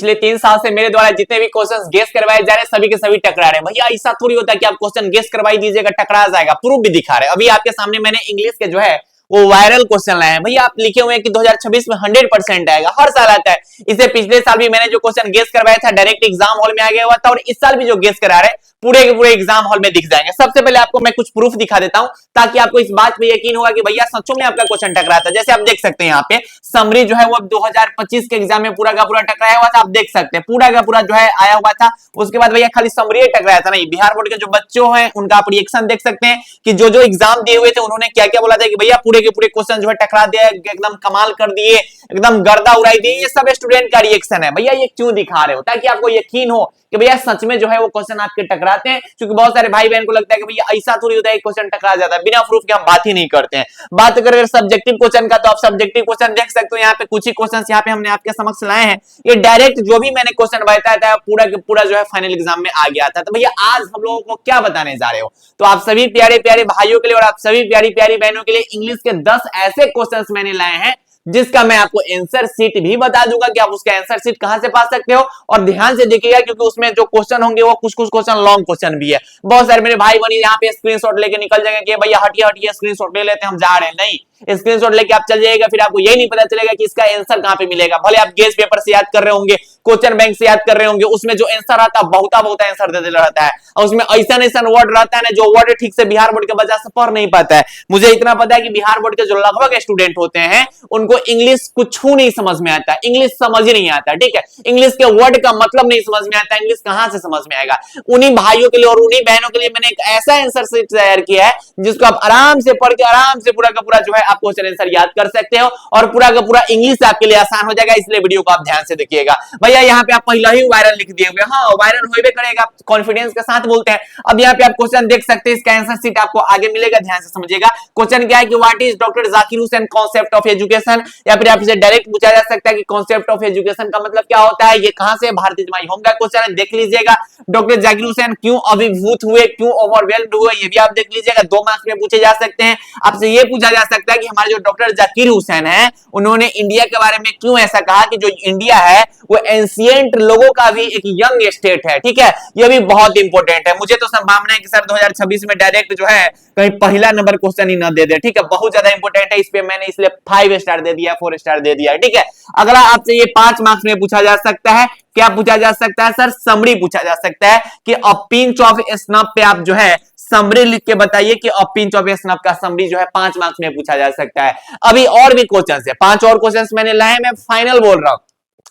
पिछले 3 साल से मेरे द्वारा जितने भी क्वेश्चंस गेस करवाए जा रहे हैं सभी के सभी टकरा रहे हैं। भैया ऐसा थोड़ी होता है कि आप क्वेश्चन गेस करवाई दीजिएगा टकरा जाएगा, प्रूफ भी दिखा रहे हैं। अभी आपके सामने मैंने इंग्लिश के जो है वो वायरल क्वेश्चन लाए हैं। भैया आप लिखे हुए हैं कि 2026 में 100% आएगा, हर साल आता है। इससे पिछले साल भी मैंने जो क्वेश्चन गेस करवाया था डायरेक्ट एग्जाम हॉल में आ गया हुआ था, और इस साल भी जो गेस करा रहे हैं पूरे के पूरे एग्जाम हॉल में दिख जाएंगे। सबसे पहले आपको मैं कुछ प्रूफ दिखा देता हूं ताकि आपको इस बात पे यकीन होगा कि भैया सच्चों में आपका क्वेश्चन टकरा था। जैसे आप देख सकते हैं यहाँ पे समरी जो है वो 2025 के एग्जाम में पूरा का पूरा टकराया हुआ था। आप देख सकते हैं पूरा का पूरा जो है आया हुआ था। उसके बाद भैया खाली समरी टकराया था नहीं, बिहार बोर्ड के जो बच्चों हैं उनका आप रिएक्शन देख सकते हैं कि जो जो एग्जाम दिए हुए थे उन्होंने क्या क्या बोला था कि भैया पूरे के पूरे क्वेश्चन जो है टकरा दिया, एकदम कमाल कर दिए, एकदम गर्दा उड़ाई दिए। ये सब स्टूडेंट का रिएक्शन है। भैया ये क्यों दिखा रहे हो? ताकि आपको यकीन हो कि भैया सच में जो है वो क्वेश्चन आपके टकराते हैं। क्योंकि बहुत सारे भाई बहन को लगता है कि भैया ऐसा थोड़ी होता है क्वेश्चन टकरा जाता है, बिना प्रूफ के हम बात ही नहीं करते हैं। बात करें सब्जेक्टिव क्वेश्चन का तो आप सब्जेक्टिव क्वेश्चन देख सकते हो। यहाँ पे कुछ ही क्वेश्चन यहाँ पे हमने आपके समक्ष लाए हैं। ये डायरेक्ट जो भी मैंने क्वेश्चन बताया था पूरा के पूरा जो है फाइनल एग्जाम में आ गया था। तो भैया आज हम लोगों को क्या बताने जा रहे हो? तो आप सभी प्यारे प्यारे भाइयों के लिए और आप सभी प्यारी प्यारी बहनों के लिए इंग्लिश के 10 ऐसे क्वेश्चंस मैंने लाए हैं जिसका मैं आपको आंसर शीट भी बता दूंगा कि आप उसका आंसर शीट कहां से पा सकते हो। और ध्यान से देखिएगा क्योंकि उसमें जो क्वेश्चन होंगे वो कुछ कुछ क्वेश्चन लॉन्ग क्वेश्चन भी है। बहुत सारे मेरे भाई बहन यहाँ पे स्क्रीनशॉट लेके निकल जाएंगे कि भैया हटिए हटिए स्क्रीनशॉट ले लेते हैं, हम जा रहे हैं। नहीं, स्क्रीनशॉट लेके आप चल जाइएगा, फिर आपको यही नहीं पता चलेगा कि इसका आंसर कहां पे मिलेगा। भले आप गेस पेपर से याद कर रहे होंगे, क्वेश्चन बैंक से याद कर रहे होंगे, उसमें जो आंसर आता है बहुत आंसर दे रहता है, और उसमें ऐसा वर्ड रहता है ना जो वर्ड ठीक से बिहार बोर्ड के वजह से पढ़ नहीं पाता है। मुझे इतना पता है कि बिहार बोर्ड के जो लगभग स्टूडेंट होते हैं उनको इंग्लिश कुछ नहीं समझ में आता, इंग्लिश समझ ही नहीं आता। ठीक है, इंग्लिश के वर्ड का मतलब नहीं समझ में आता, इंग्लिश कहां से समझ में आएगा। उन्हीं भाइयों के लिए और उन्हीं बहनों के लिए मैंने एक ऐसा आंसर शीट तैयार किया है जिसको आप आराम से पढ़ के आराम से पूरा का पूरा जो है आप क्वेश्चन आंसर याद कर सकते हो, और पूरा का पूरा इंग्लिश आपके लिए आसान हो जाएगा। इसलिए वीडियो को आप ध्यान से देखिएगा। भैया यहाँ पे आप पहले ही वायरल लिख दिए हुए, हाँ वायरल होइबे करेगा, कॉन्फिडेंस के साथ बोलते हैं। अब यहाँ पे आप क्वेश्चन देख सकते हैं, इसका आंसर शीट आपको आगे मिलेगा, ध्यान से समझिएगा। क्वेश्चन क्या है कि what is doctor Zakir Hussain concept of education, या फिर आपसे डायरेक्ट पूछा जा सकता है कि कॉन्सेप्ट ऑफ एजुकेशन का मतलब क्या होता है, ये कहां से भारतीय जमाई होम का क्वेश्चन है, देख लीजिएगा। डॉक्टर जाकिर हुसैन क्यों अभिभूत हुए, क्यों ओवरवेल्म्ड हुए, ये भी आप देख लीजिएगा। 2 मार्क्स में पूछे जा सकते हैं। आपसे ये पूछा जा सकता है कि हमारे जो डॉक्टर जाकिर हुसैन है उन्होंने इंडिया के बारे में क्यों ऐसा कहा कि जो इंडिया है वो एंशिएंट लोगों का भी एक यंग स्टेट है। ठीक है, ये भी बहुत इंपॉर्टेंट है। मुझे तो संभावना है कि सर 2026 में डायरेक्ट जो है कहीं पहला नंबर क्वेश्चन ही ना दे दे। ठीक है, बहुत ज्यादा इंपॉर्टेंट है, इस पे मैंने इसलिए 5 स्टार दे दिया, 4 स्टार दे दिया। ठीक है, अगला आपसे ये 5 मार्क्स में पूछा जा सकता है। क्या पूछा जा सकता है सर? समरी पूछा जा सकता है कि अ पिंच ऑफ स्नफ पे आप जो है समरी लिख के बताइए कि अ पिंच ऑफ स्नफ का समरी जो है 5 मार्क्स में पूछा जा सकता है। अभी और भी क्वेश्चंस है, 5 और क्वेश्चंस मैंने लाए, मैं फाइनल बोल रहा हूं।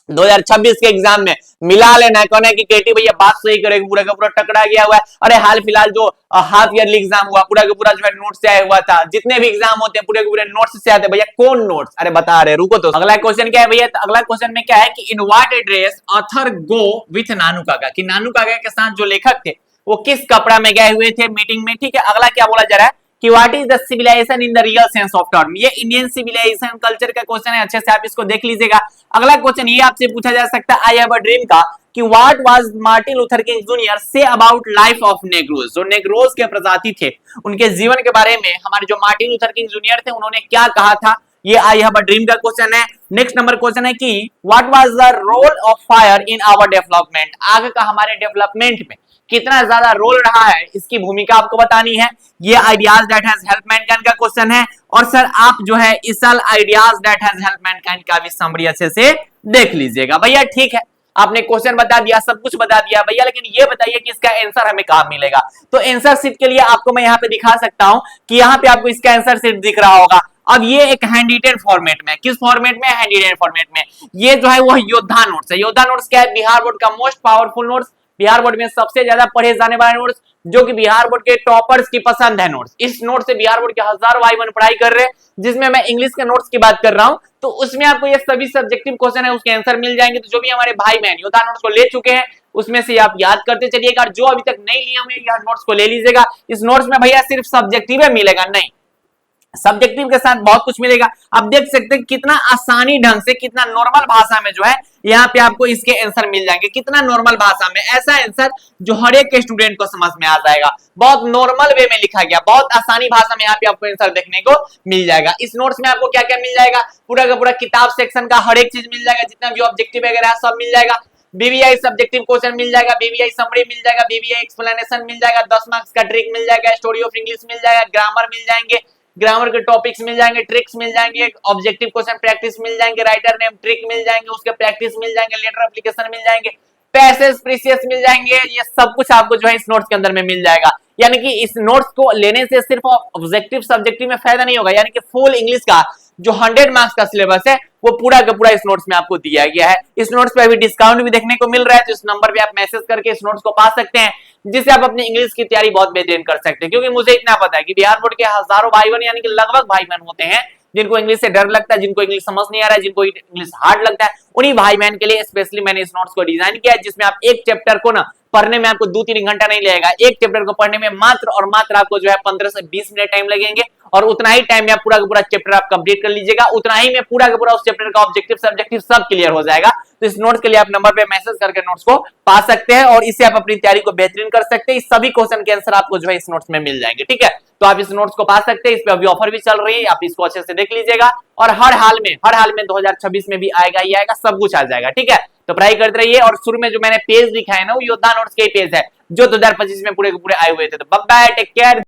2026 के एग्जाम में मिला लेना, कहना है कि केटी भैया बात सही करेगा, पूरा का पूरा टकरा गया हुआ है। अरे हाल फिलहाल जो हाफ ईयरली एग्जाम हुआ पूरा का पूरा जो है नोट से आया हुआ था। जितने भी एग्जाम होते हैं पूरे के पूरे नोट्स से आते हैं। भैया कौन नोट्स? अरे बता रहे, रुको तो। अगला क्वेश्चन क्या है भैया? तो अगला क्वेश्चन में क्या है कि in what address author go with Nanu Kaka, कि नानू काका के साथ जो लेखक थे वो किस कपड़ा में गए हुए थे मीटिंग में। ठीक है, अगला क्या बोला जा रहा है कि what is the civilisation in the real sense of term. ये इंडियन सिविलाइजेशन कल्चर का क्वेश्चन है, अच्छे से आप इसको देख लीजिएगा। अगला क्वेश्चन ये आपसे पूछा जा सकता है आई हैव अ ड्रीम का कि what was Martin Luther king junior say about life of नेग्रोज। जो नेग्रोज के प्रजाति थे उनके जीवन के बारे में हमारे जो मार्टिन लूथर किंग जूनियर थे उन्होंने क्या कहा था, ये आई हैव अ ड्रीम का क्वेश्चन है। नेक्स्ट नंबर क्वेश्चन है कि what was the role of fire in our development. आग का हमारे डेवलपमेंट में कितना ज्यादा रोल रहा है, इसकी भूमिका आपको बतानी है। ये ideas that has help Mankind का क्वेश्चन है। और सर आप जो है इस साल ideas that has help Mankind का भी समरी अच्छे से देख लीजिएगा। भैया ठीक है, आपने क्वेश्चन बता दिया, सब कुछ बता दिया भैया, लेकिन ये बताइए कि इसका आंसर हमें कहां मिलेगा। तो आंसर शीट के लिए आपको मैं यहाँ पे दिखा सकता हूं कि यहाँ पे आपको इसका आंसर शीट दिख रहा होगा। अब ये एक हैंडरिटन फॉर्मेट में, किस फॉर्मेट में? हैंडरिटन फॉर्मेट में। ये जो है वो योद्धा नोट्स है। योद्धा नोट्स क्या है? बिहार बोर्ड का most powerful notes, Bihar board में सबसे ज्यादा पढ़े जाने वाले नोट्स, जो कि बिहार बोर्ड के टॉपर्स की पसंद है नोट्स। इस नोट से बिहार बोर्ड के हजारों भाई बहन पढ़ाई कर रहे हैं, जिसमें मैं इंग्लिश के नोट्स की बात कर रहा हूं। तो उसमें आपको ये सभी सब्जेक्टिव क्वेश्चन है उसके आंसर मिल जाएंगे। तो जो भी हमारे भाई बहन योद्धा नोट्स को ले चुके हैं उसमें से आप याद करते चलिएगा, और जो अभी तक नहीं लिए होंगे यह नोट्स को ले लीजिएगा। इस नोट्स में भैया सिर्फ सब्जेक्टिव मिलेगा नहीं, सब्जेक्टिव के साथ बहुत कुछ मिलेगा। आप देख सकते हैं कितना आसानी ढंग से, कितना नॉर्मल भाषा में जो है यहाँ पे आपको इसके आंसर मिल जाएंगे। कितना नॉर्मल भाषा में, ऐसा आंसर जो हर एक स्टूडेंट को समझ में आ जाएगा। बहुत नॉर्मल वे में लिखा गया, बहुत आसानी भाषा में यहाँ पे आपको आंसर देखने को मिल जाएगा। इस नोट्स में आपको क्या क्या मिल जाएगा? पूरा का पूरा किताब सेक्शन का हर एक चीज मिल जाएगा, जितना भी ऑब्जेक्टिव वगैरह सब मिल जाएगा। बीबीआई सब्जेक्टिव क्वेश्चन मिल जाएगा, बीबीआई समरी मिल जाएगा, बीबीआई एक्सप्लेनेशन मिल जाएगा, 10 मार्क्स का ट्रिक मिल जाएगा, स्टोरी ऑफ इंग्लिश मिल जाएगा, ग्रामर मिल जाएंगे, ग्रामर के टॉपिक्स मिल जाएंगे, ट्रिक्स मिल जाएंगे, ऑब्जेक्टिव क्वेश्चन प्रैक्टिस मिल जाएंगे, राइटर नेम ट्रिक मिल जाएंगे, उसके प्रैक्टिस मिल जाएंगे, लेटर एप्लीकेशन मिल जाएंगे, पैसेज प्रीसियस मिल जाएंगे। ये सब कुछ आपको जो है इस नोट्स के अंदर में मिल जाएगा। यानी कि इस नोट्स को लेने से सिर्फ ऑब्जेक्टिव सब्जेक्टिव में फायदा नहीं होगा, यानी कि फुल इंग्लिश का जो 100 मार्क्स का सिलेबस है वो पूरा का पूरा इस नोट्स में आपको दिया गया है। इस नोट्स पे अभी डिस्काउंट भी देखने को मिल रहा है, तो इस नंबर पे आप मैसेज करके इस नोट्स को पा सकते हैं, जिससे आप अपनी इंग्लिश की तैयारी बहुत बेहतरीन कर सकते हैं। क्योंकि मुझे इतना पता है कि बिहार बोर्ड के हजारों भाई बहन यानी कि लगभग भाई बहन होते हैं जिनको इंग्लिश से डर लगता है, जिनको इंग्लिश समझ नहीं आ रहा है, जिनको इंग्लिश हार्ड लगता है, उन्हीं भाई बहन के लिए स्पेशली मैंने इस नोट्स को डिजाइन किया है, जिसमें आप एक चैप्टर को ना पढ़ने में आपको 2-3 घंटा नहीं लगेगा। एक चैप्टर को पढ़ने में मात्र और मात्र आपको जो है 15 से 20 मिनट टाइम लगेंगे, और उतना ही टाइम में आप पूरा का पूरा चैप्टर आप कंप्लीट कर लीजिएगा, उतना ही में पूरा का पूरा उस चैप्टर का ऑब्जेक्टिव सब्जेक्टिव सब क्लियर हो जाएगा। तो इस नोट्स के लिए आप नंबर पे मैसेज करके नोट्स को पा सकते हैं, और इससे आप अपनी तैयारी को बेहतरीन कर सकते हैं। इस सभी क्वेश्चन के आंसर आपको जो है इस नोट्स में मिल जाएंगे, ठीक है। तो आप इस नोट्स को पा सकते हैं, इस पे अभी ऑफर भी चल रही है, आप इसको अच्छे से देख लीजिएगा, और हर हाल में 2026 में भी आएगा ही आएगा, सब कुछ आ जाएगा, ठीक है। तो पढ़ाई करते रहिए, और शुरू में जो मैंने पेज दिखाया ना वो योद्धा नोट्स के पेज है जो 2025 में पूरे के पूरे आए हुए थे। तो बाय बाय, टेक केयर।